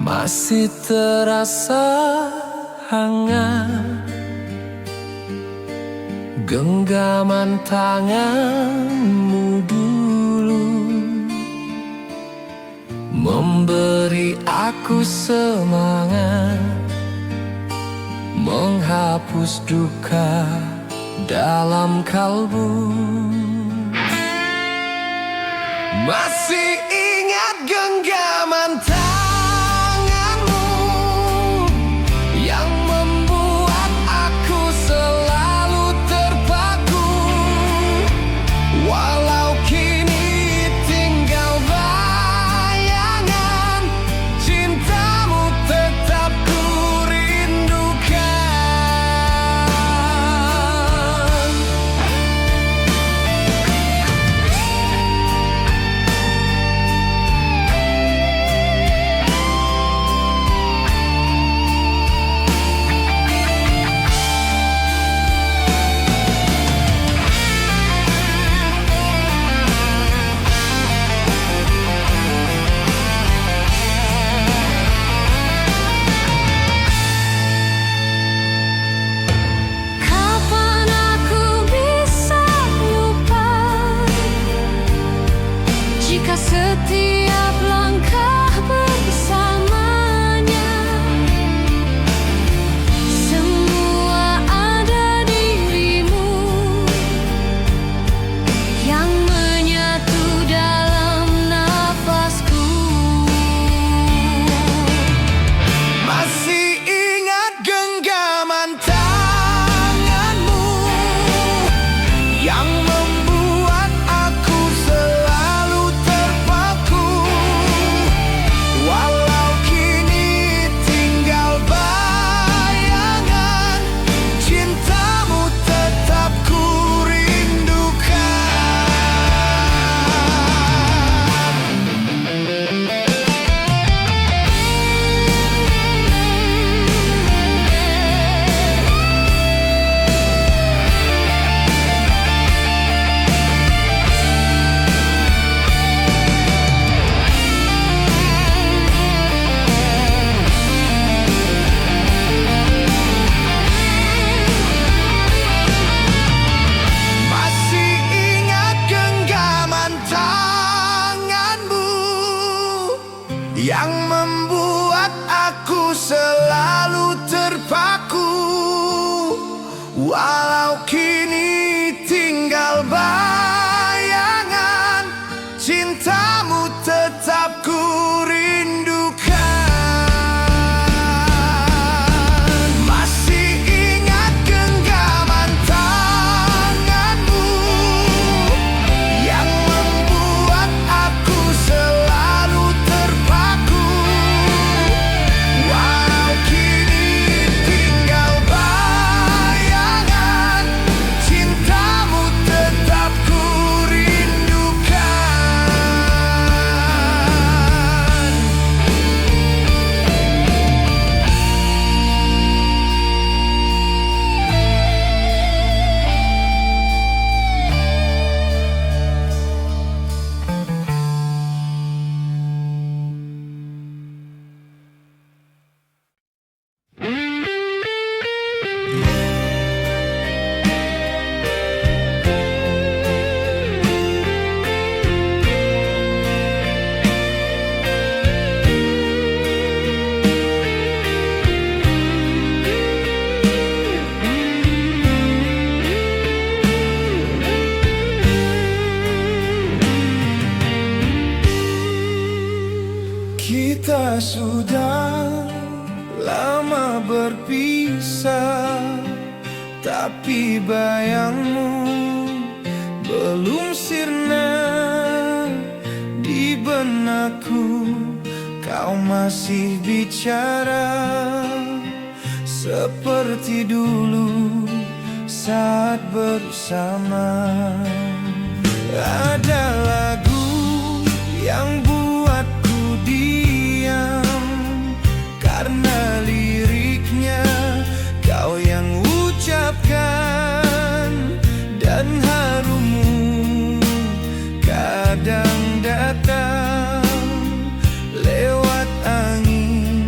Masih terasa hangat genggaman tanganmu dulu, memberi aku semangat, menghapus duka dalam kalbu. Masih ingat genggaman tanganmu yang membuat aku selalu terpaku, walau kini tinggal bayangan, cintamu tetap ku rindukan. Kapan aku bisa lupa jika setiap langkah bersamanya semua ada dirimu yang menyatu dalam nafasku. Masih ingat genggaman tanganmu yang membuat aku selalu terpaku, walau kini tinggal bayangan, cintamu tetap ku rindukan. Masih ingat genggaman tanganmu yang membuat aku selalu terpaku, walau kini tinggal bayangan, cintamu tetap ku rindukan. Masih ingat genggaman tanganmu yang membuat aku selalu terpaku, walau kini tinggal bayangan, cintamu tetap ku rindukan. Kita sudah lama berpisah, tapi bayangmu belum sirna di benakku. Kau masih bicara seperti dulu saat bersama. Ada lagu yang buatku diam karena liriknya kau yang ucapkan, dan harumu kadang datang lewat angin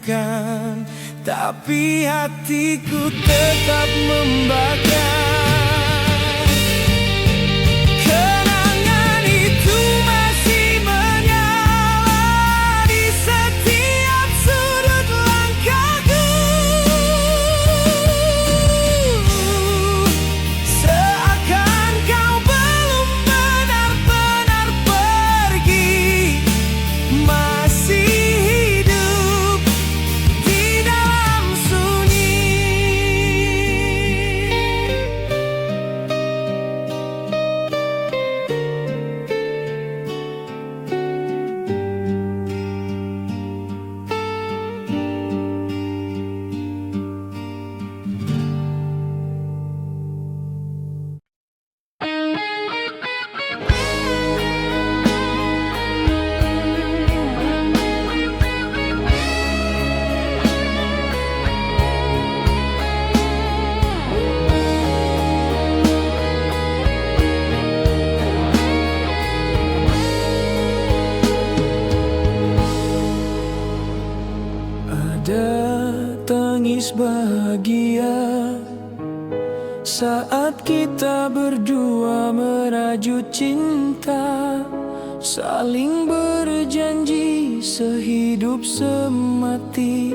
lakukan, tapi hatiku tetap membakar. Kenangan itu masih menyala di setiap sudut langkahku. Seakan kau belum benar-benar pergi, masih hidup di dalam sunyi. Ada tangis bahagia saat kita berdua merajut cinta, saling berjanji sehidup semati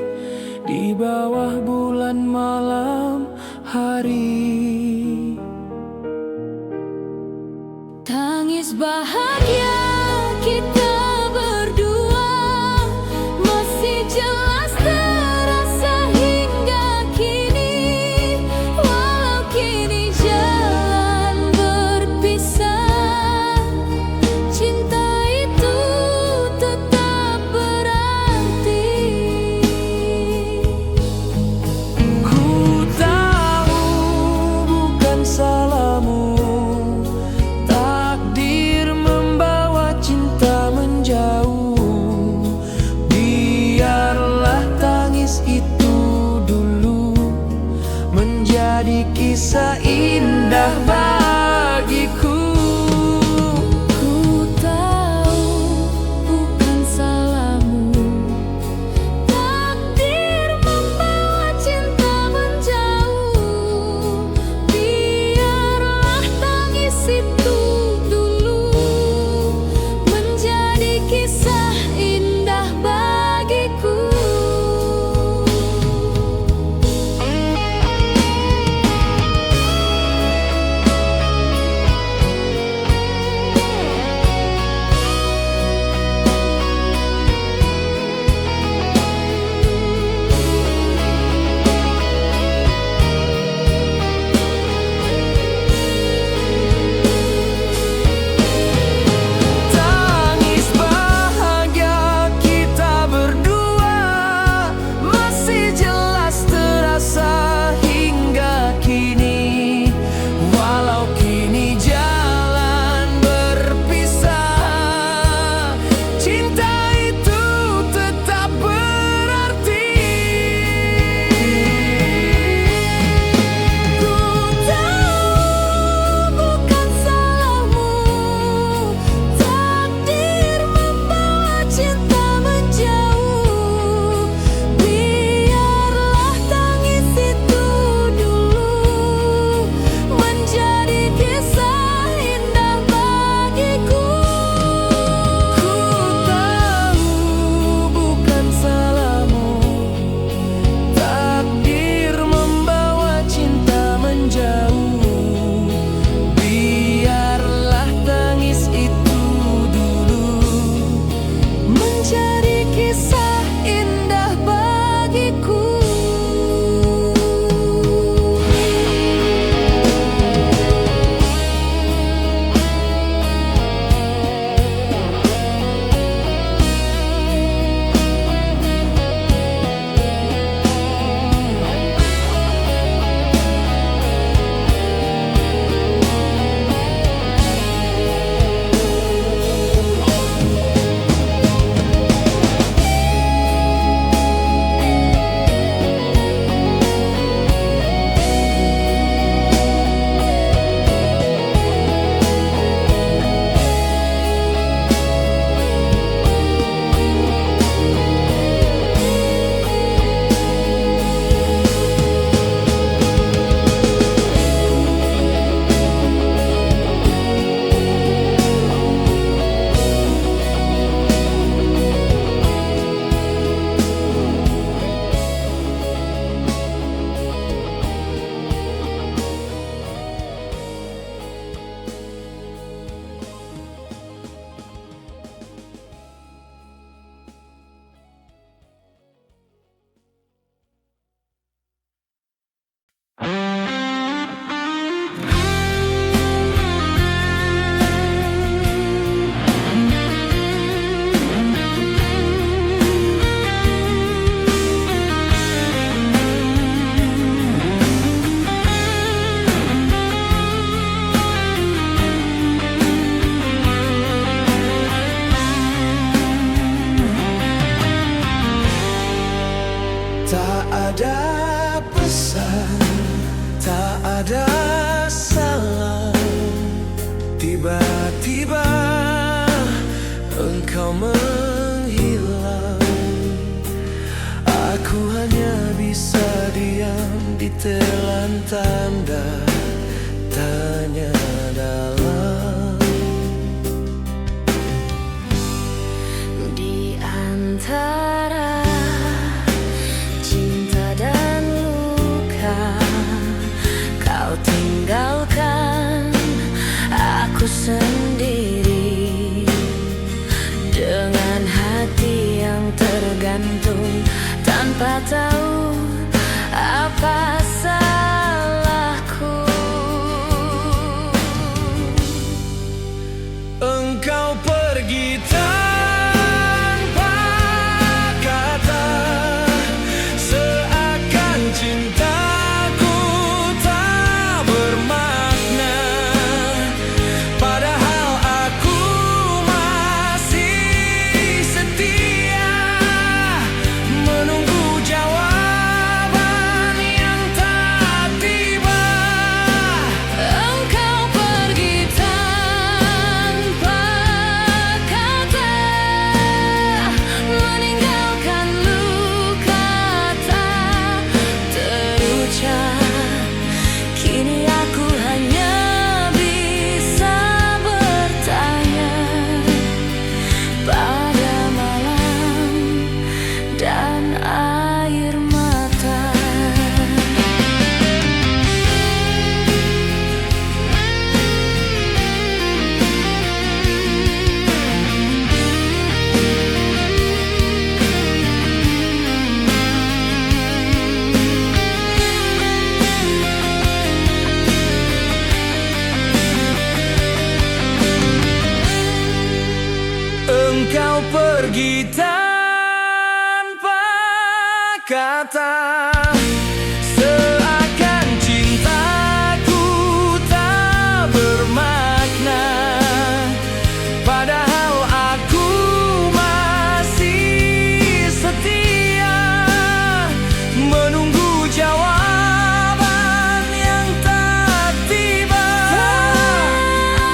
di bawah bulan malam hari. Tangis bahagia kita berdua masih jelas terasa hingga kini. Walau kini jalan berpisah, cinta itu tetap berarti. Ku tahu bukan salahmu, takdir membawa cinta Tak ada pesan, tak ada salam. Tiba-tiba engkau menghilang. Aku hanya bisa diam di telan tanda tanya dalam. Di antara cinta dan luka, kau tinggalkan aku sendiri dengan hati yang tergantung, tanpa tahu apa salahku. Engkau pergi tanpa kata, seakan cintaku tak bermakna. Padahal aku masih setia, menunggu jawaban yang tak tiba. Engkau pergi tanpa kata, meninggalkan luka tak terucap. Kini aku hanya bisa bertanya pada malam dan air mata. Engkau pergi tanpa kata, seakan cintaku tak bermakna. Padahal aku masih setia, menunggu jawaban yang tak tiba.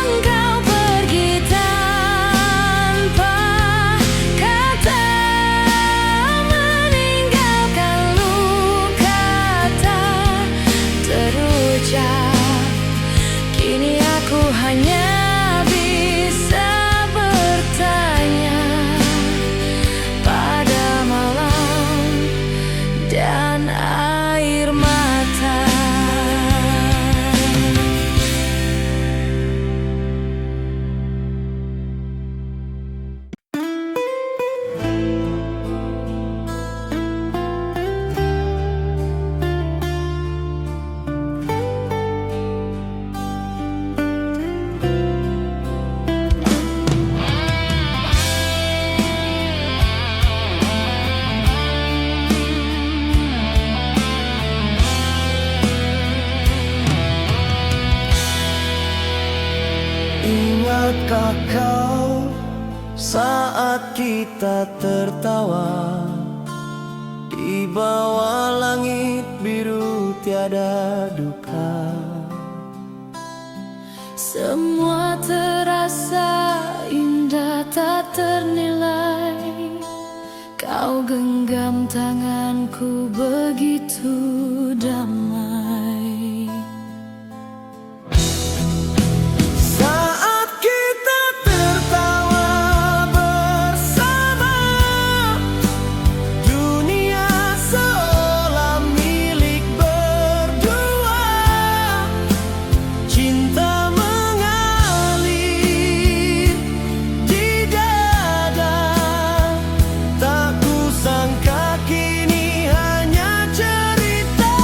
Engkau pergi tanpa kata, meninggalkan luka tak terucap. Kini aku hanya bisa bertanya pada malam dan air mata. Ingatkah kau saat kita tertawa di bawah langit biru tiada duka? Semua terasa indah tak ternilai. Kau genggam tanganku begitu damai. Saat kita tertawa bersama, dunia seolah milik berdua. Cinta mengalir di dada, tak kusangka kini hanya cerita.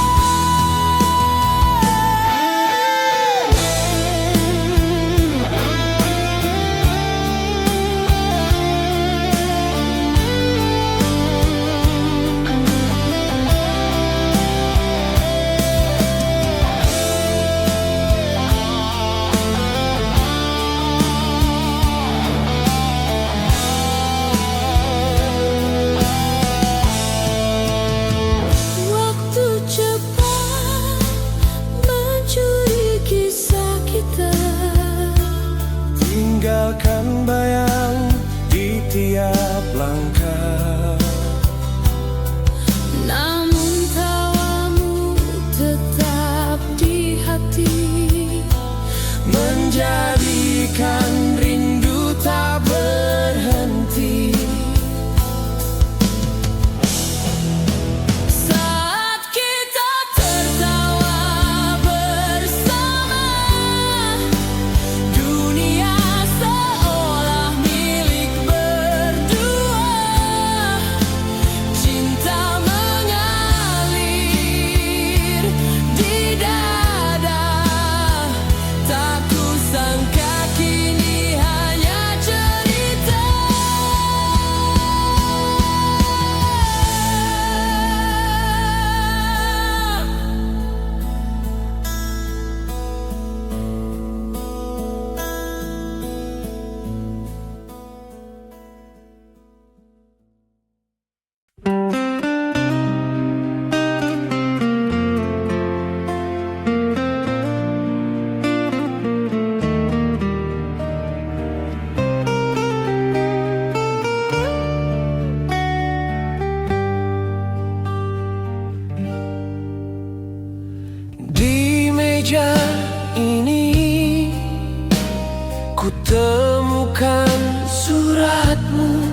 Ku temukan suratmu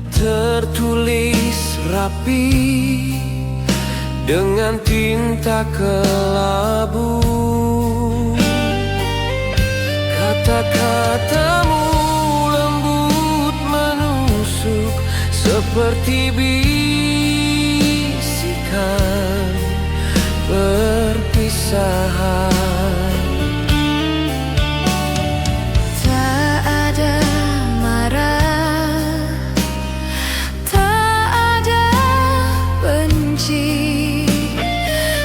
tertulis rapi dengan tinta kelabu. Kata-katamu lembut menusuk seperti bisikan perpisahan. Tak ada marah, tak ada benci,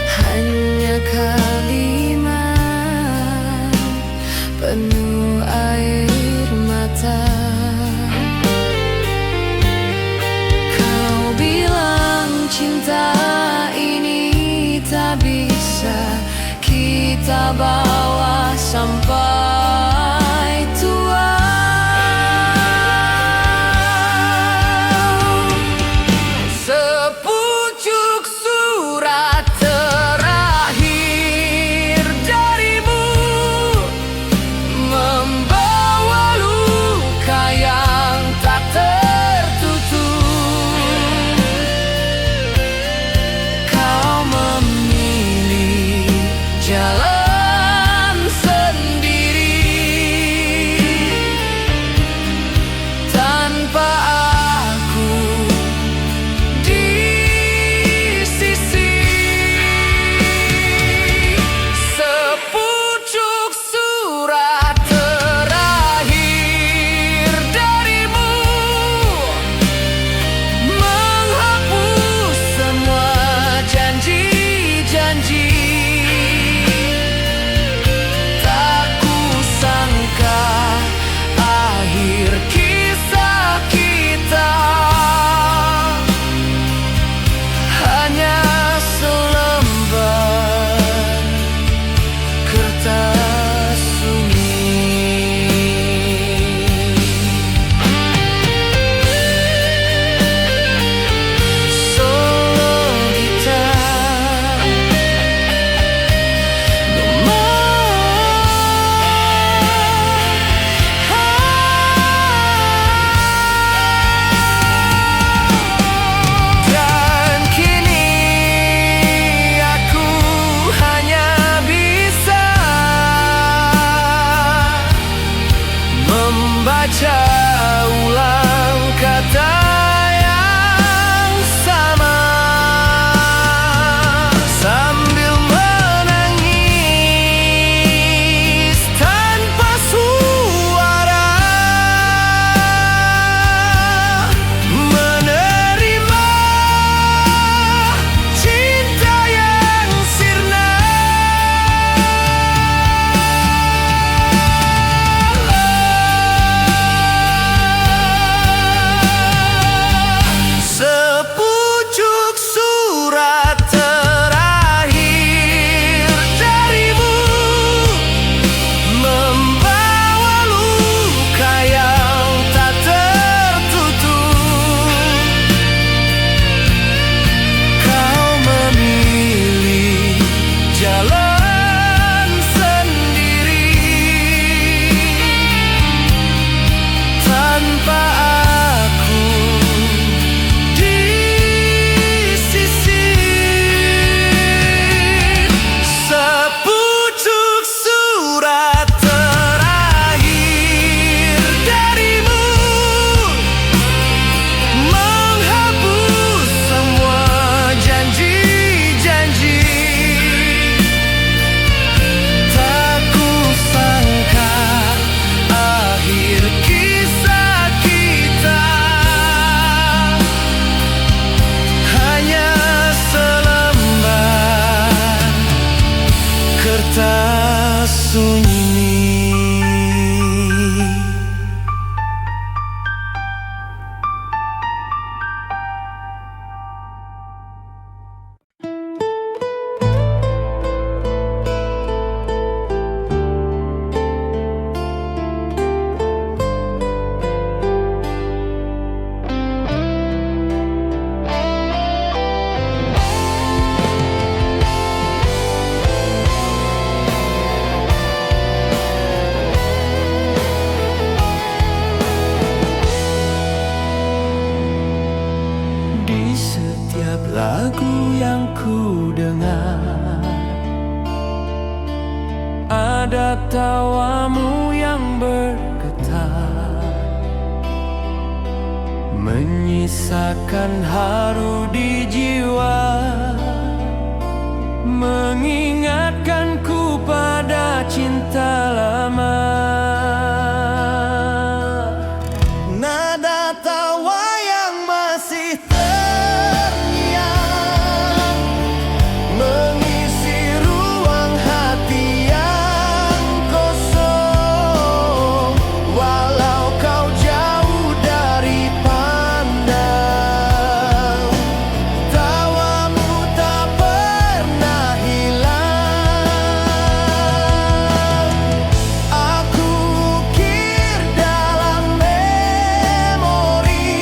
hanya kalimat penuh air mata. Kau bilang cinta ini tak bisa kita bawa sampai tua. Sepucuk surat terakhir darimu membawa luka yang tak tertutup. Kau memilih jalan di setiap lagu yang ku dengar. Ada tawamu yang bergetar, menyisakan haru di jiwa, mengingatkanku pada cinta lama. Nada tawa yang masih terngiang, mengisi ruang hati yang kosong. Walau kau jauh dari pandang, tawamu tak pernah hilang. Aku ukir dalam memori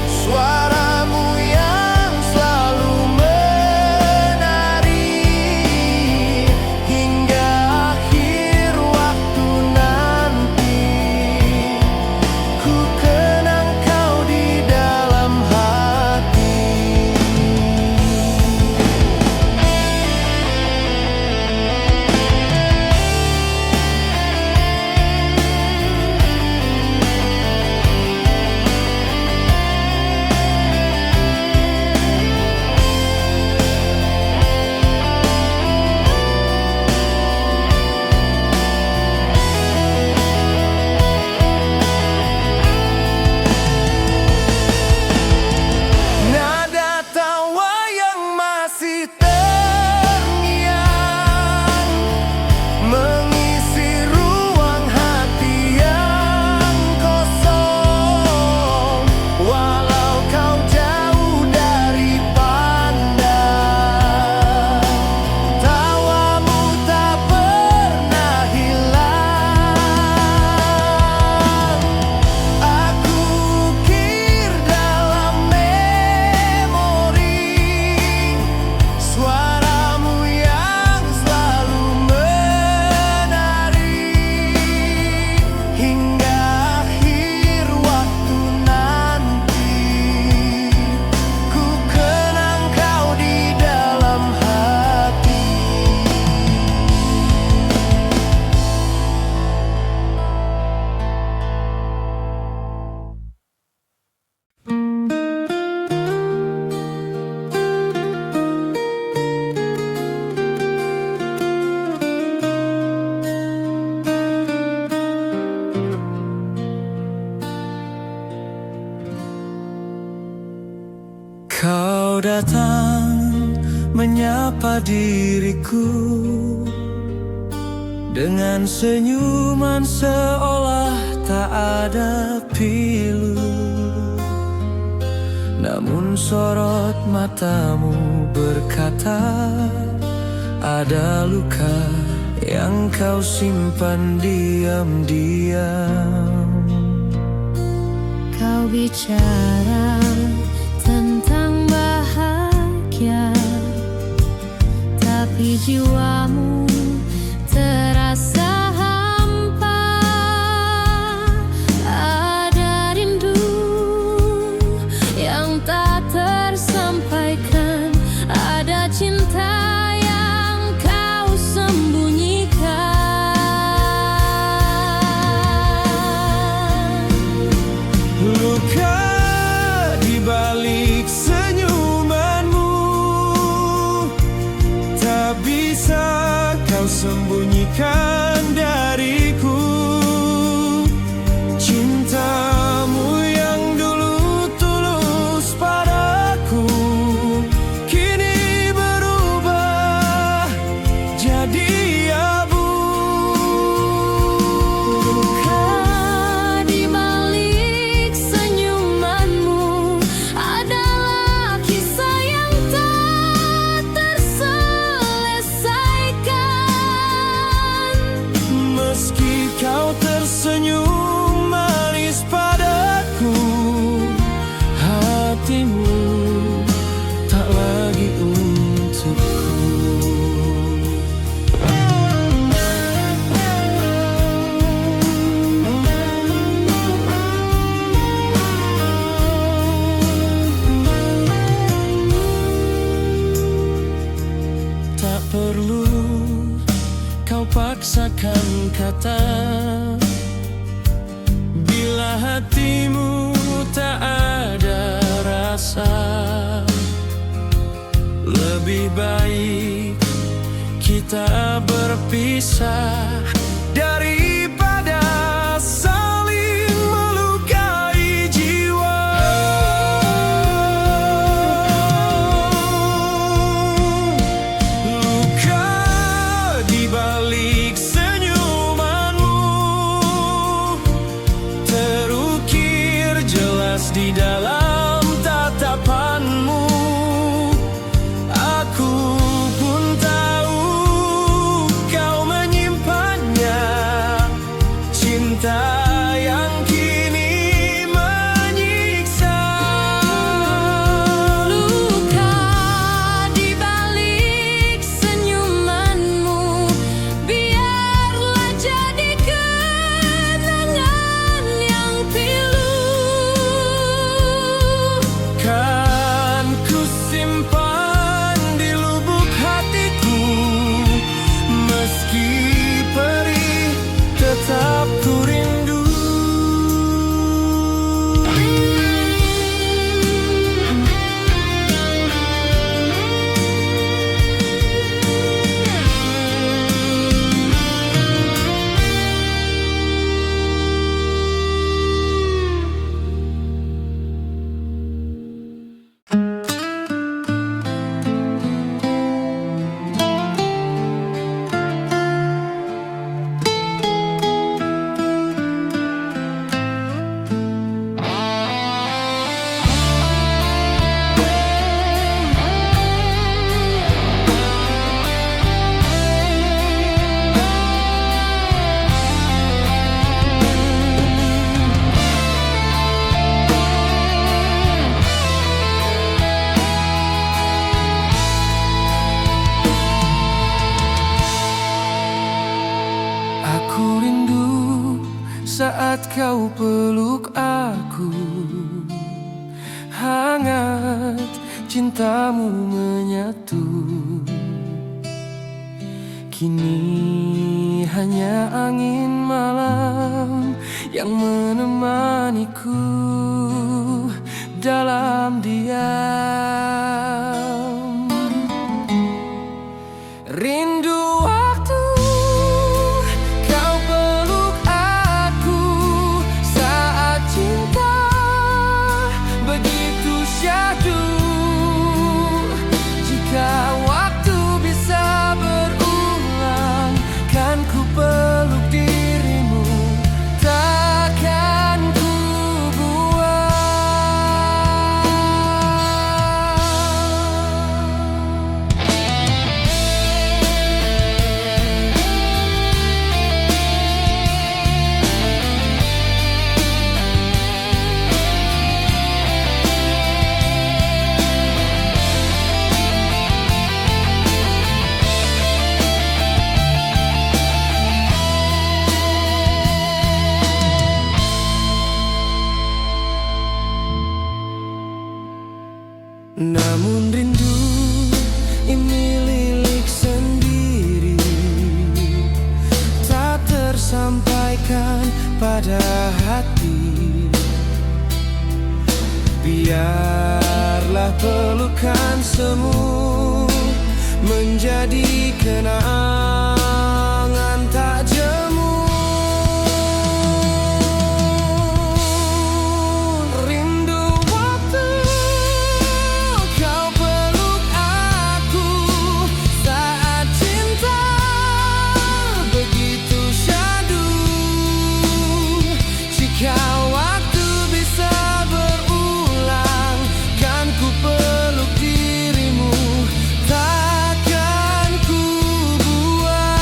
suaramu yang selalu menari, hingga akhir waktu nanti. Ku kenang kau di dalam hati. Nada tawa yang masih terngiang, mengisi ruang hati yang kosong. Walau kau jauh dari pandang, tawamu tak pernah hilang. Aku ukir dalam memori suaramu yang selalu menari, hingga akhir waktu nanti. Ku kenang kau di dalam hati. Kau datang menyapa diriku dengan senyuman seolah tak ada pilu. Namun sorot matamu berkata, ada luka yang kau simpan diam-diam. Kau bicara tentang bahagia, tapi jiwamu terasa hampa. Ada rindu yang tak tersampaikan, ada cinta yang kau sembunyikan. Luka di balik senyumanmu tak bisa kau sembunyikan dariku. Cintamu yang dulu tulus pada menyatakan kata. Bila hatimu tak ada rasa, lebih baik kita berpisah daripada saling melukai jiwa. Luka di balik senyumanmu terukir jelas di dalam tatapanmu. Aku pun tahu kau menyimpannya, cinta yang kini menyiksa. Luka di balik senyumanmu biarlah jadi kenangan yang pilu. Kan ku simpan di lubuk hatiku, meski perih tetap ku rindu. Aku rindu saat kau peluk aku, hangat cintamu menyatu. Kini hanya angin malam yang menemaniku dalam diam. Rindu waktu kau peluk aku saat cinta begitu syahdu. Jika waktu bisa berulang, kan ku peluk dirimu, takkan ku buang. Namun rindu ini lilik sendiri, tak tersampaikan pada hati. Biarlah pelukan semu menjadi kenangan tak jemu. Rindu waktu kau peluk aku saat cinta begitu syahdu. Jika waktu bisa berulang, kan ku peluk dirimu, takkan ku buang.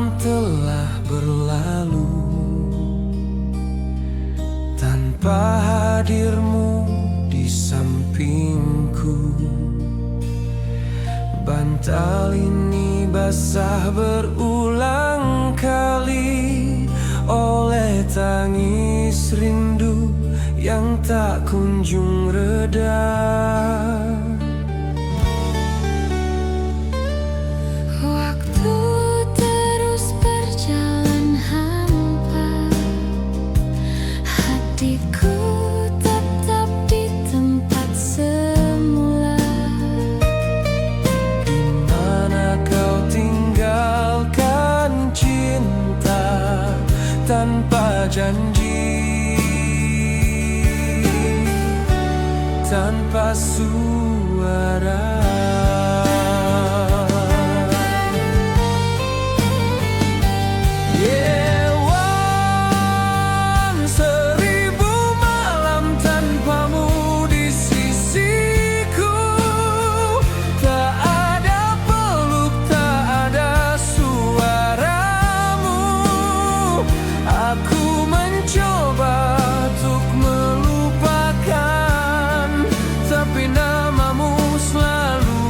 malam telah berlalu tanpa hadirmu di sampingku. Bantal ini basah berulang kali oleh tangis rindu yang tak kunjung reda. Waktu terus berjalan hampa, hatiku tetap di tempat semula. Dimana kau tinggalkan cinta tanpa janji, tanpa suara. Yewan, seribu malam tanpamu di sisiku. Tak ada peluk, tak ada suaramu. Aku mencoba untuk melupakan, tapi namamu selalu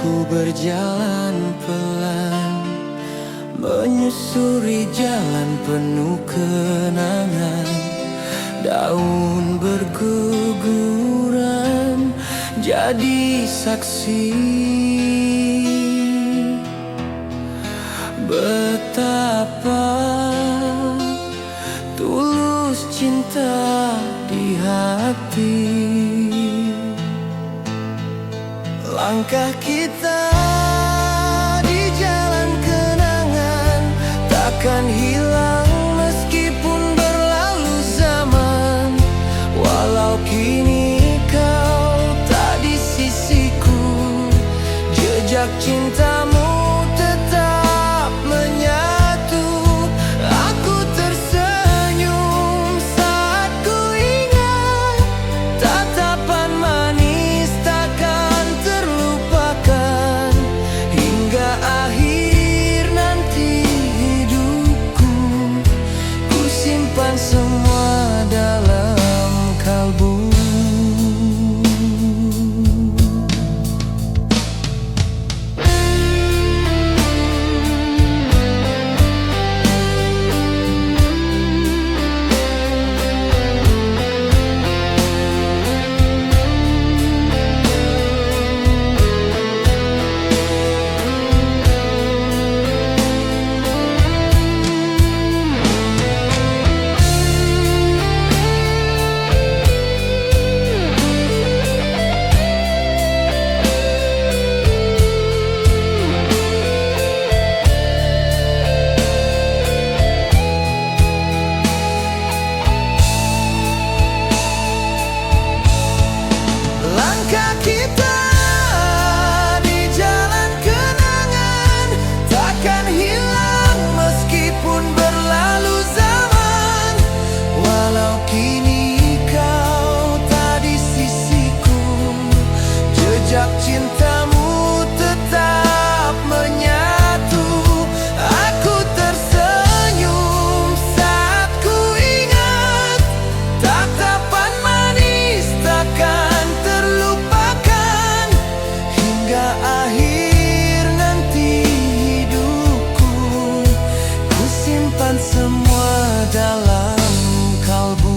Ku berjalan pelan, menyusuri jalan penuh kenangan. Daun berguguran jadi saksi betapa tulus cinta di hati. Langkah kita di jalan kenangan takkan hilang meskipun berlalu zaman. Walau kini kau tak di sisiku, jejak cintamu tetap menyatu. Aku tersenyum saat ku ingat tatapan manis takkan terlupakan hingga akhir nanti hidupku. Ku simpan semua dalam kalbu. Langkah kita di jalan kenangan takkan hilang meskipun berlalu zaman. Walau kini kau tak di sisiku, jejak cintamu tetap menyatu. Aku tersenyum saat ku ingat tatapan manis takkan terlupakan hingga akhir nanti hidupku. Ku simpan semua dalam kalbu.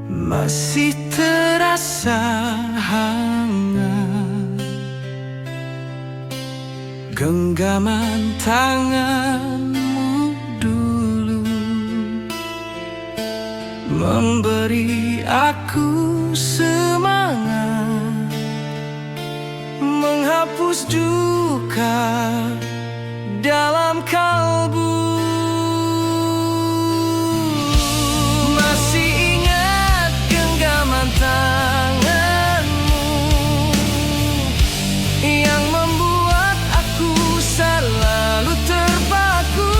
Masih terasa hangat genggaman tanganmu dulu, memberi aku semangat, menghapus duka dalam kalbu. Masih ingat genggaman tanganmu yang membuat aku selalu terpaku.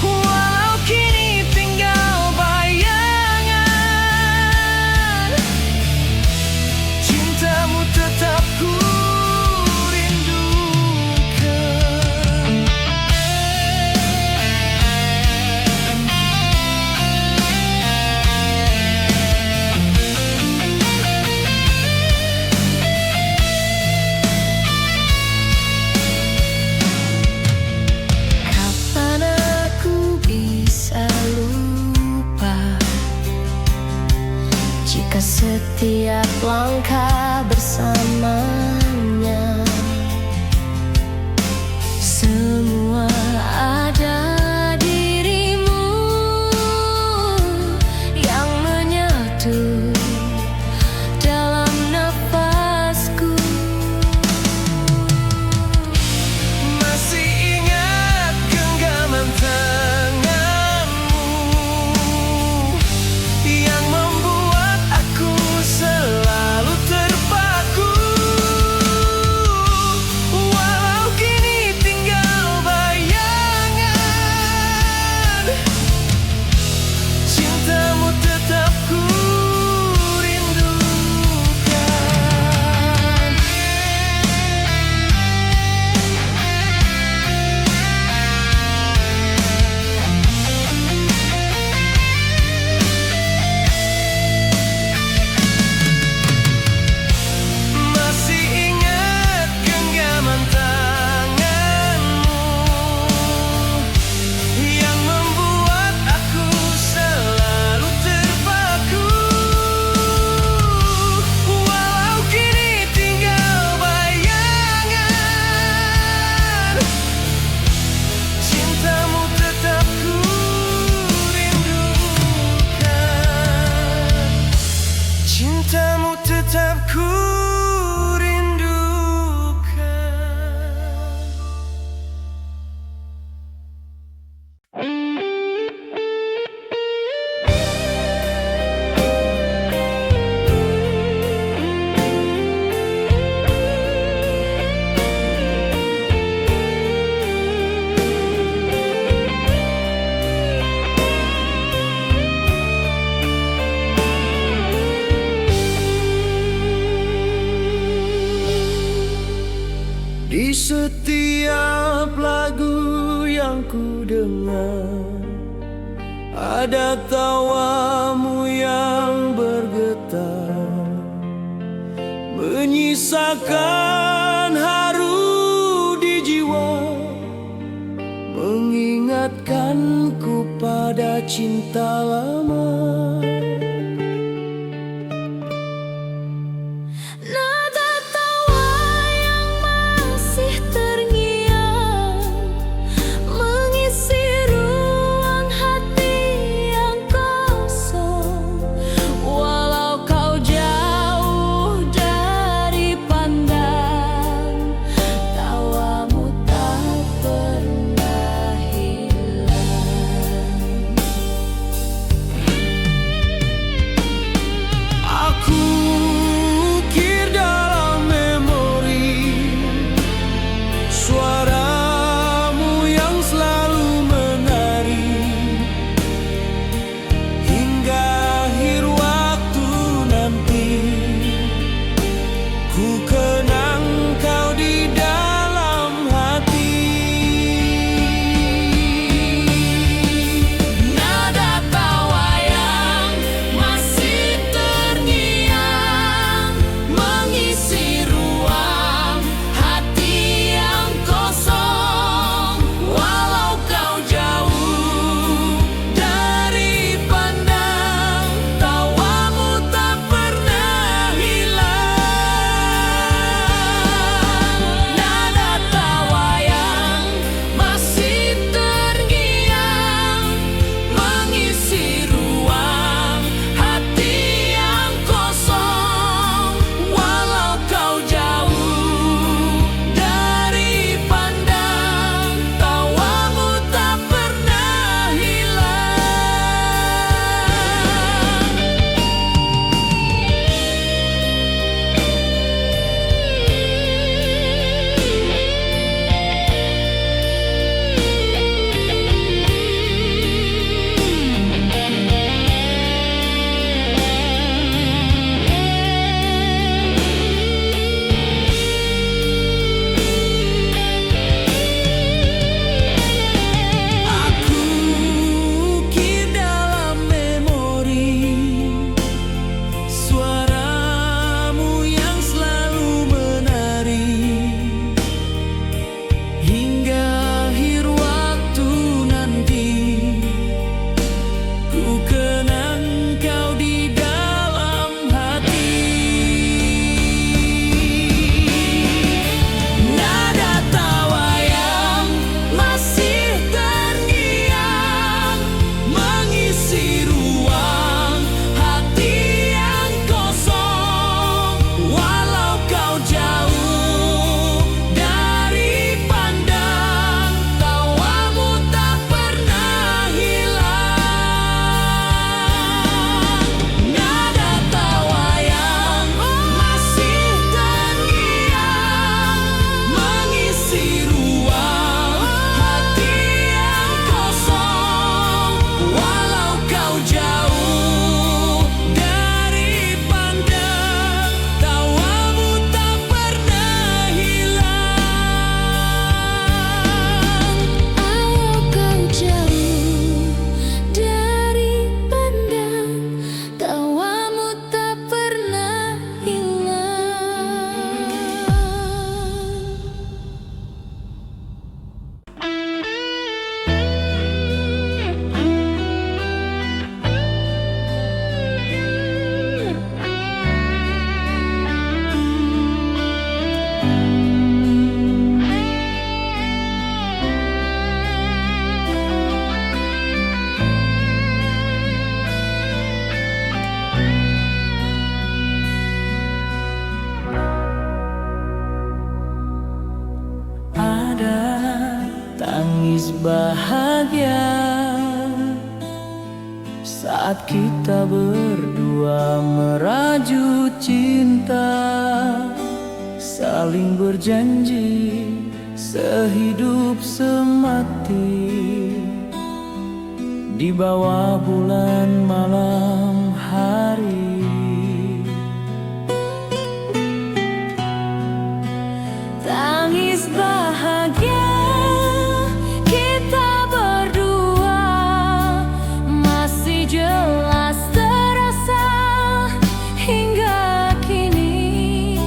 Walau kini tinggal bayangan, cintamu tetap ku rindukan. langkah bersamanya. Semua ada dirimu yang menyatu dalam nafasku. Masih ingat genggaman tanganmu yang membuat aku selalu terpaku. Walau kini tinggal bayangan, cintamu tetap ku rindukan. Masih ingat genggaman tanganmu yang membuat aku selalu terpaku. Walau kini tinggal bayangan, cintamu tetap ku rindukan. Cintamu tetap ku rindukan. Di setiap lagu yang ku dengar, ada tawamu yang bergetar, menyisakan haru di jiwa, mengingatkanku pada cinta lama. Nada tawa yang masih terngiang mengisi ruang hati yang kosong. Walau kau jauh dari pandang, tawamu tak pernah hilang. tangis bahagia saat kita berdua merajut cinta, saling berjanji sehidup semati di bawah bulan malam hari. Tangis bahagia kita berdua masih jelas terasa hingga kini.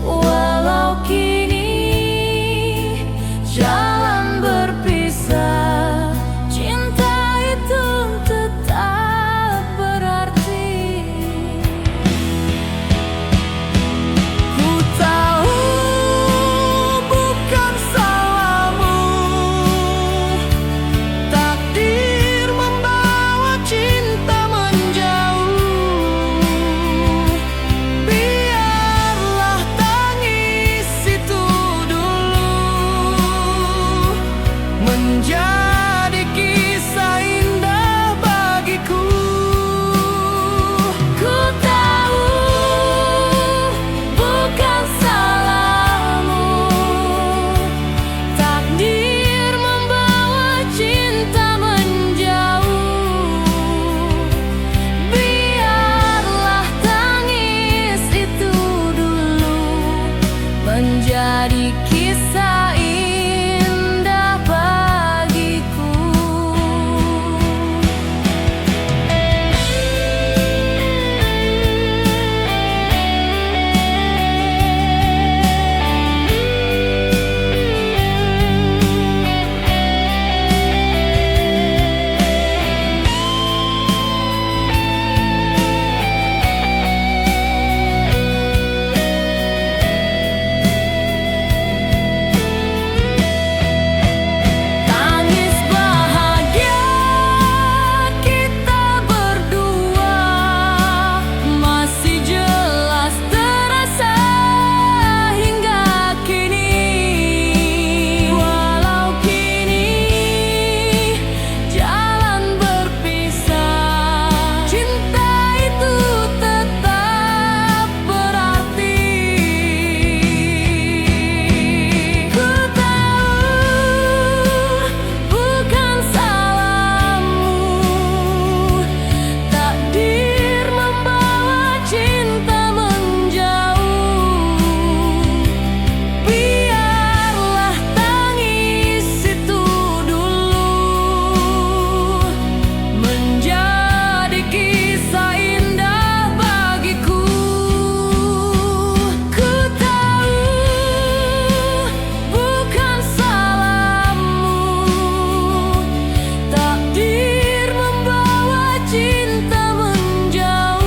Walau kini jalan berpisah, cinta itu tetap berarti. Ku tahu bukan salahmu, takdir membawa cinta menjauh. Biarlah tangis itu dulu menjadi kisah indah bagiku. Ku tahu bukan salahmu, takdir membawa cinta menjauh. Biarlah tangis itu dulu menjadi kisah indah bagiku. Tangis bahagia kita berdua masih jelas terasa hingga kini. Walau kini jalan berpisah, cinta itu tetap berarti. Ku tahu bukan salahmu, takdir membawa cinta menjauh. Biarlah tangis itu dulu menjadi kisah indah bagiku. Ku tahu bukan salahmu, takdir membawa cinta menjauh.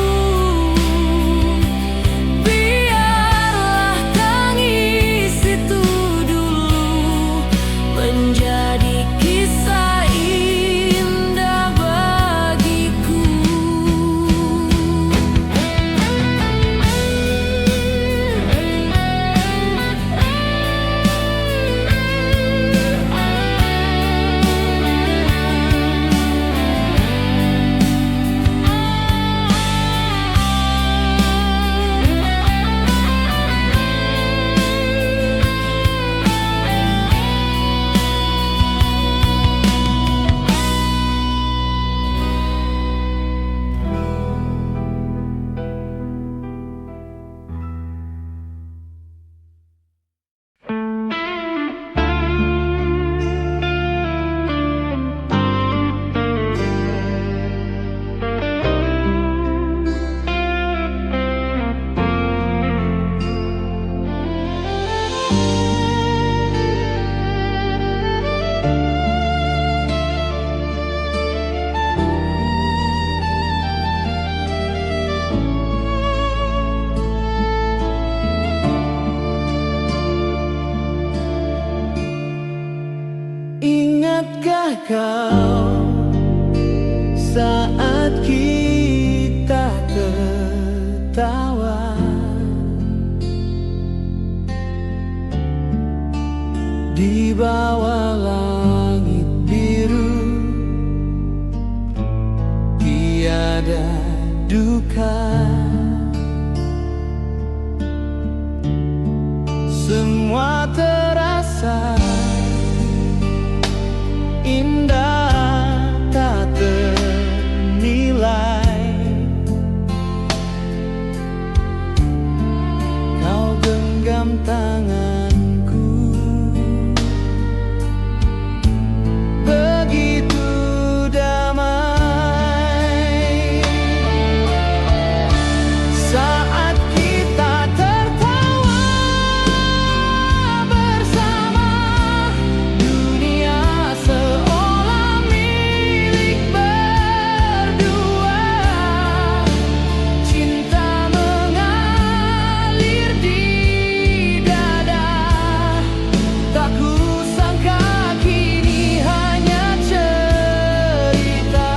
Biarlah tangis itu dulu menjadi kisah indah bagiku. Ingatkah kau saat kita tertawa di bawah langit biru, tiada duka. Semua terasa indah, tak ternilai. Kau genggam tanganku, begitu damai. Saat kita tertawa bersama, dunia seolah milik berdua. Cinta mengalir di dada, tak kusangka kini hanya cerita.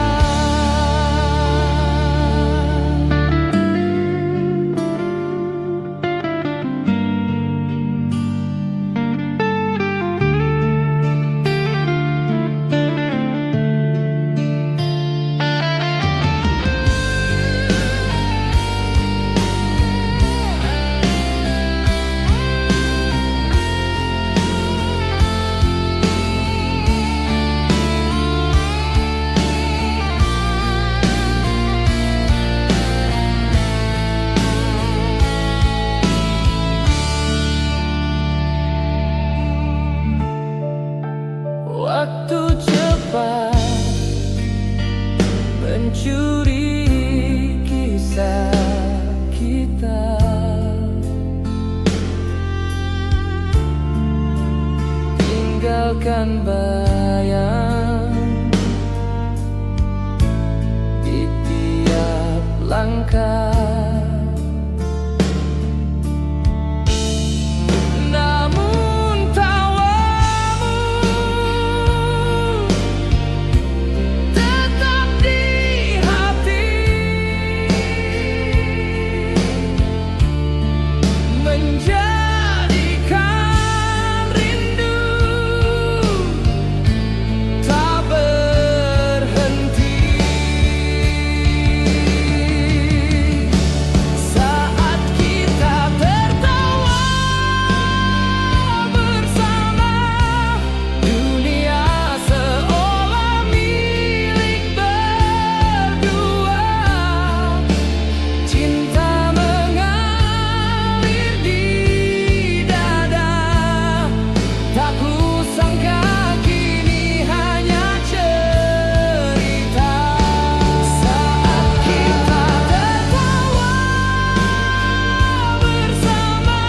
Waktu cepat mencuri kisah kita, tinggalkan bayang di tiap langkah. Namun tawamu tetap di hati, menjadikan rindu tak berhenti. Saat kita tertawa bersama, dunia seolah milik berdua. Cinta mengalir di dada, tak kusangka kini hanya cerita. Saat kita tertawa bersama,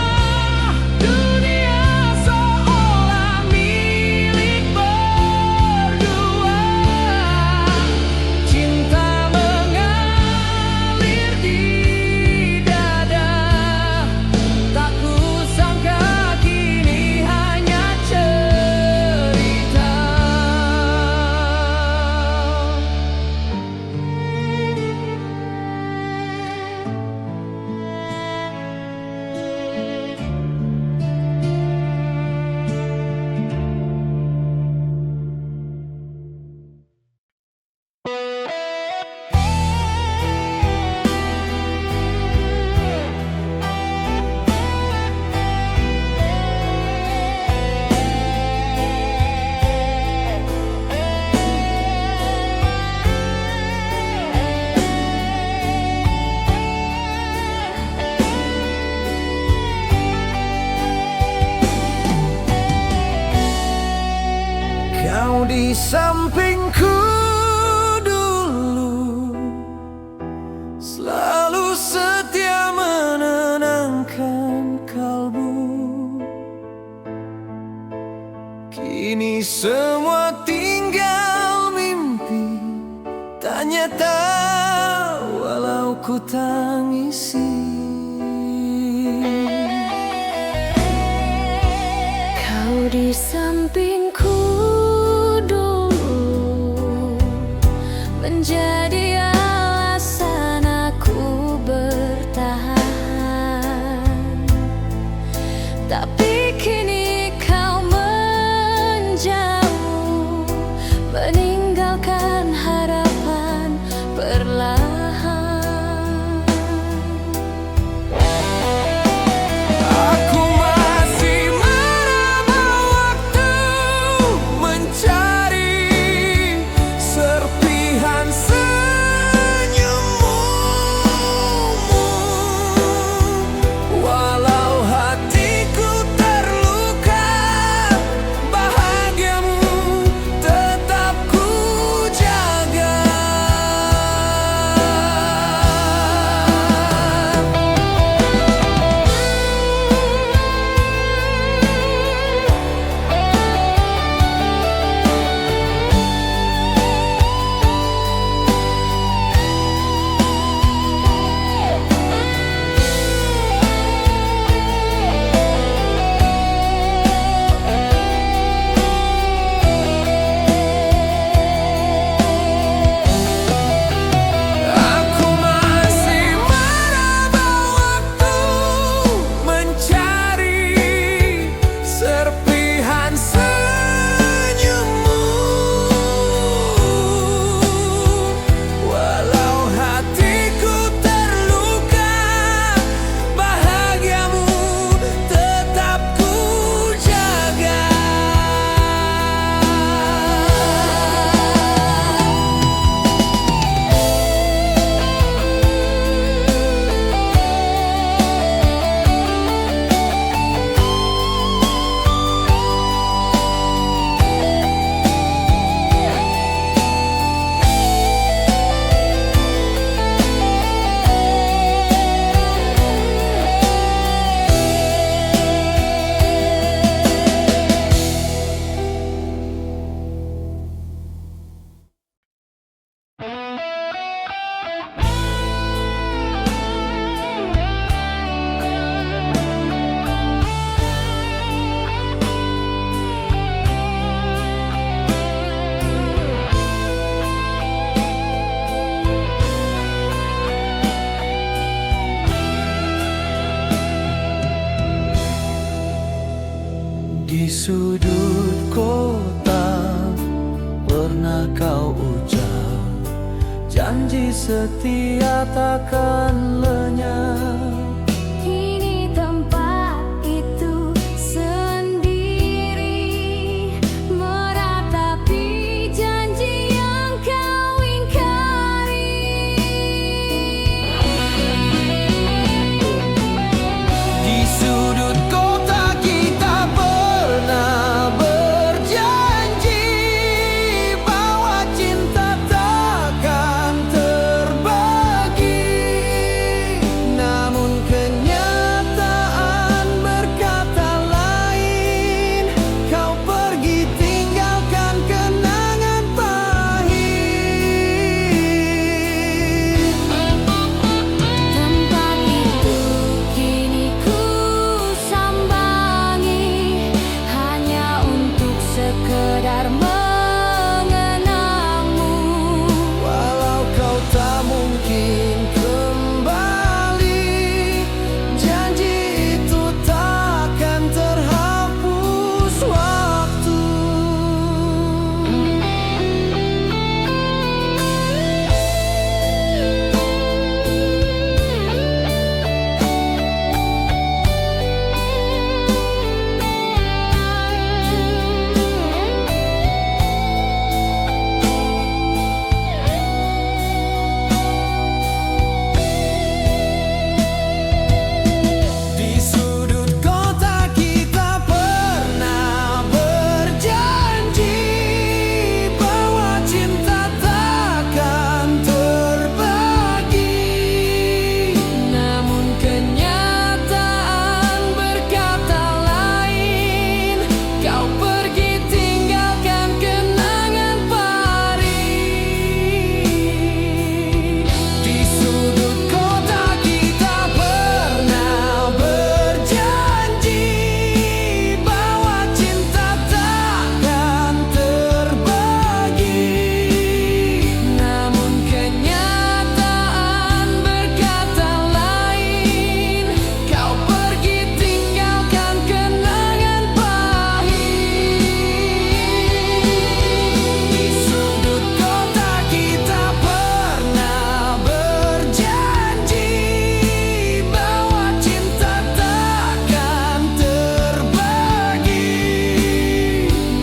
dunia seolah milik berdua. Cinta mengalir di dada, tak kusangka kini hanya cerita. Kau di sampingku dulu, selalu setia menenangkan kalbu. Kini semua tinggal mimpi, tak nyata walau ku tangisi. Kau di sampingku dulu, menjadi alasan aku bertahan. Tapi kini kau sudut kota pernah kau ucap janji setia takkan lenyap. Kini tempat itu sendiri meratapi janji yang kau ingkari. Di sudut kota kita pernah berjanji bahwa cinta takkan terbagi. Namun kenyataan berkata lain, kau pergi tinggalkan kenangan pahit. Tempat itu kini ku sambangi hanya untuk sekedar mengenangmu. Walau kau tak mungkin kembali, janji itu takkan terhapus waktu. Di sudut kota kita pernah berjanji bahwa cinta takkan terbagi. Namun kenyataan berkata lain, kau pergi tinggalkan kenangan pahit. Di sudut kota kita pernah berjanji bahwa cinta takkan terbagi. Namun kenyataan berkata lain, kau pergi tinggalkan kenangan pahit. Di sudut kota kita pernah berjanji bahwa cinta takkan terbagi.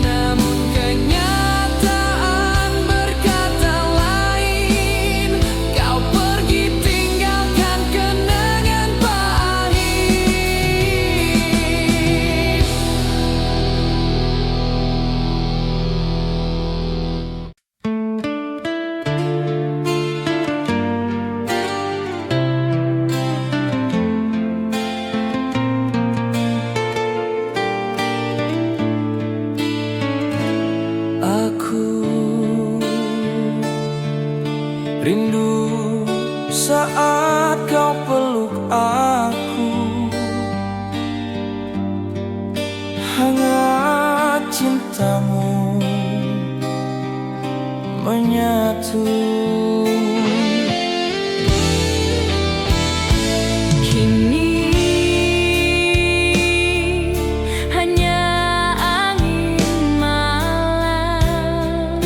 Namun kenyataan berkata lain, kau pergi tinggalkan kenangan pahit. Aku rindu saat kau peluk aku, hangat cintamu menyatu. Kini hanya angin malam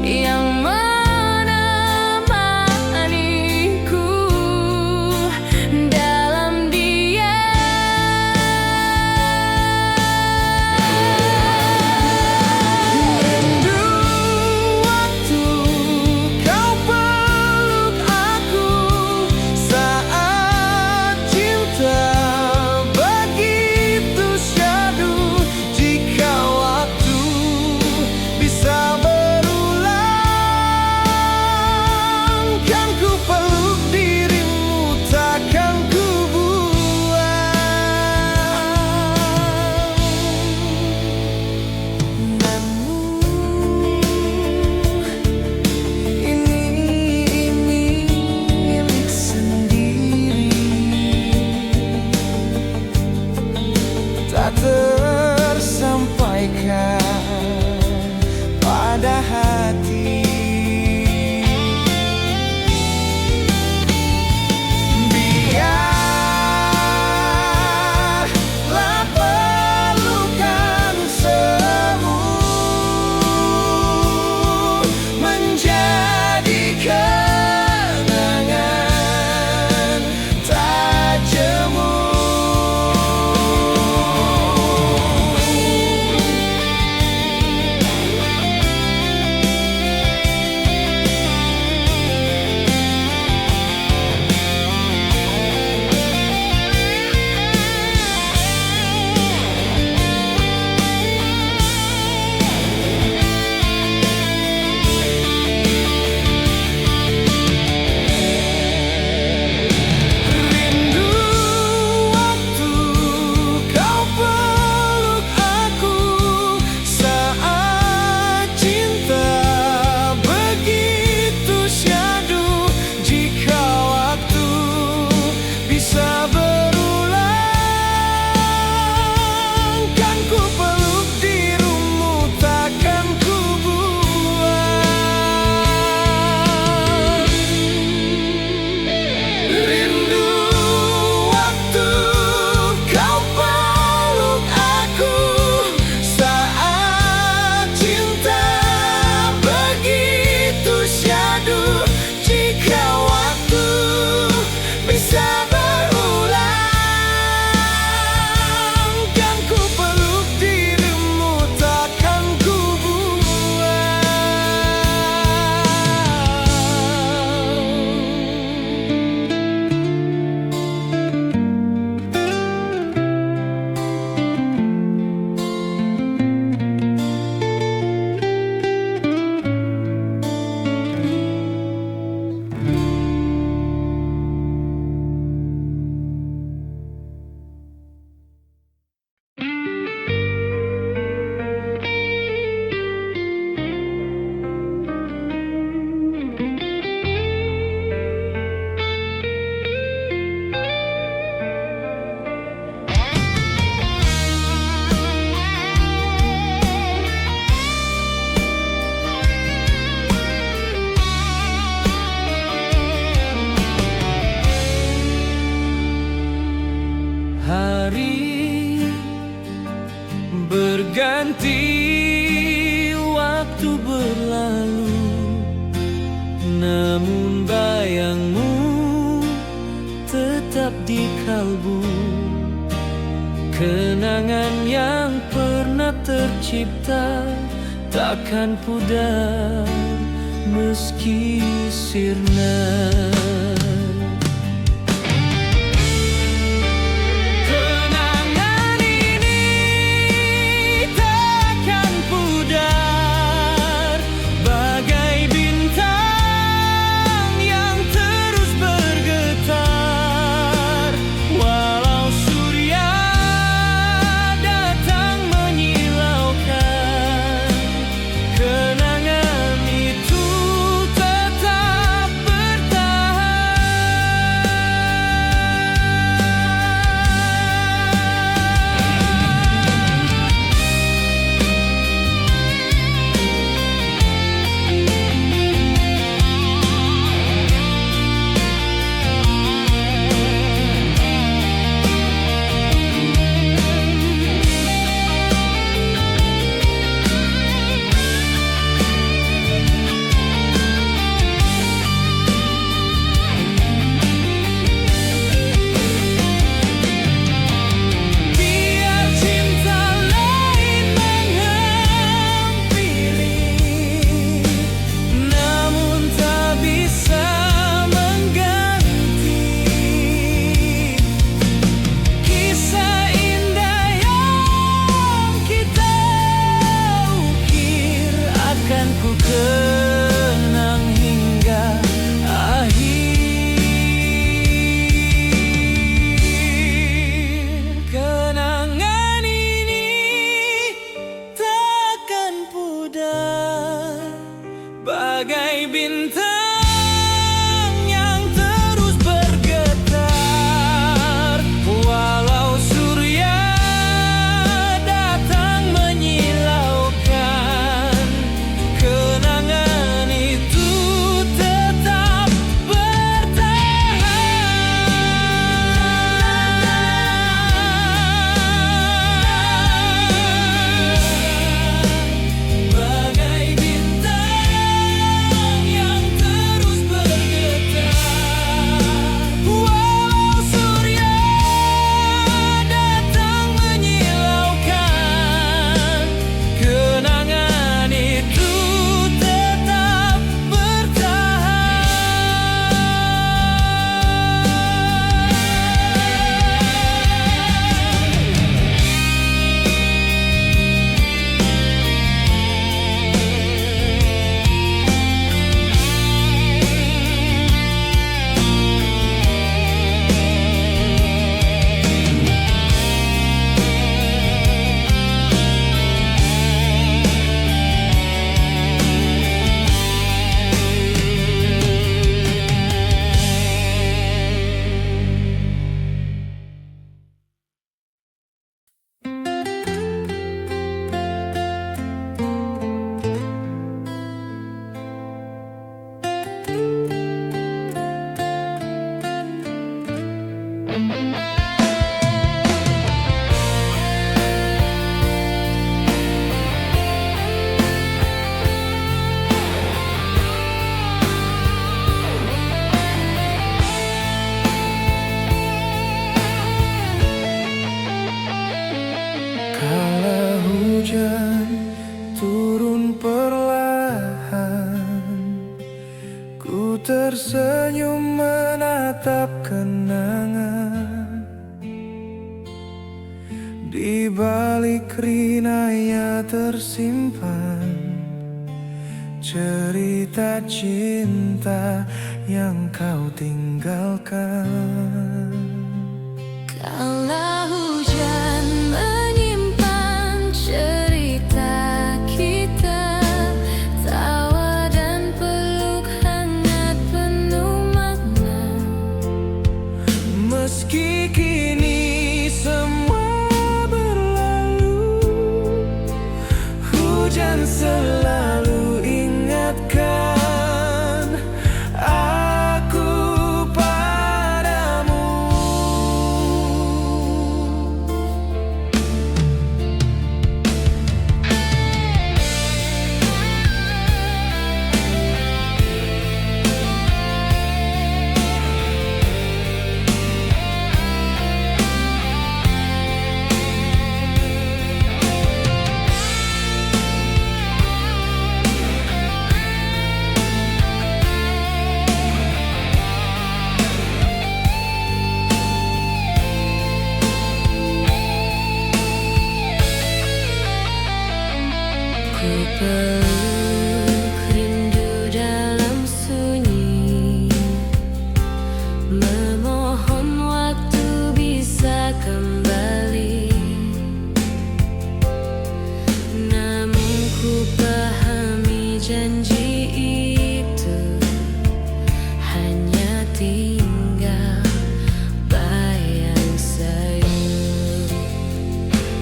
yang menemaniku dalam diam. Rindu waktu waktu berlalu, namun bayangmu tetap di kalbu. Kenangan yang pernah tercipta takkan pudar meski sirna. Kenangan ini takkan pudar, bagai bintang yang terus bergetar. Walau surya datang menyilaukan, kenangan itu tetap biar cinta lain menghampiri, namun tak bisa mengganti kisah indah yang kita ukir. Akan ku kenang hingga akhir. Kenangan ini takkan pudar, bagai bintang yang terus bergetar. Walau surya datang menyilaukan, kenangan itu tetap bertahan, bagai bintang yang terus bergetar. Walau surya datang menyilaukan, kenangan itu tetap kala hujan turun perlahan, ku tersenyum menatap kenangan. Di balik rinaya tersimpan cerita cinta yang kau tinggalkan. Kala hujan menyimpan cerita kita, tawa dan peluk hangat penuh makna. Meski kini semua berlalu, hujan selalu ingatkan aku padamu. peluk rindu dalam sunyi, memohon waktu bisa kembali. Namun ku pahami janji itu hanya tinggal bayang sayu.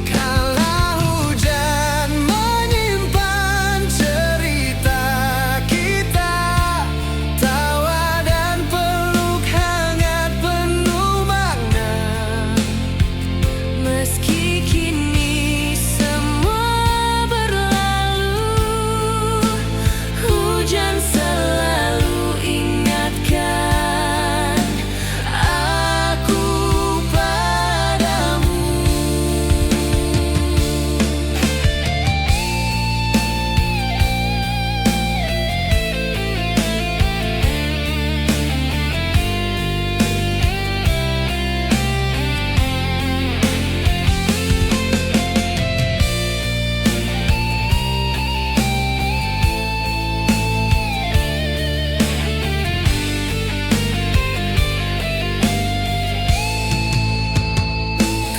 Kala hujan menyimpan cerita kita, tawa dan peluk hangat penuh makna. Meski kini semua berlalu, hujan selalu ingatkan aku padamu.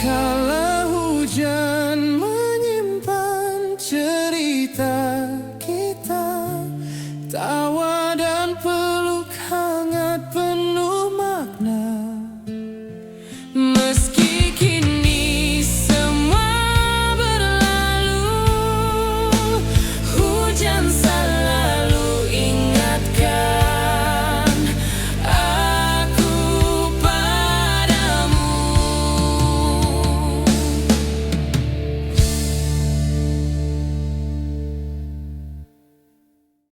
Kala hujan menyimpan cerita kita, tawa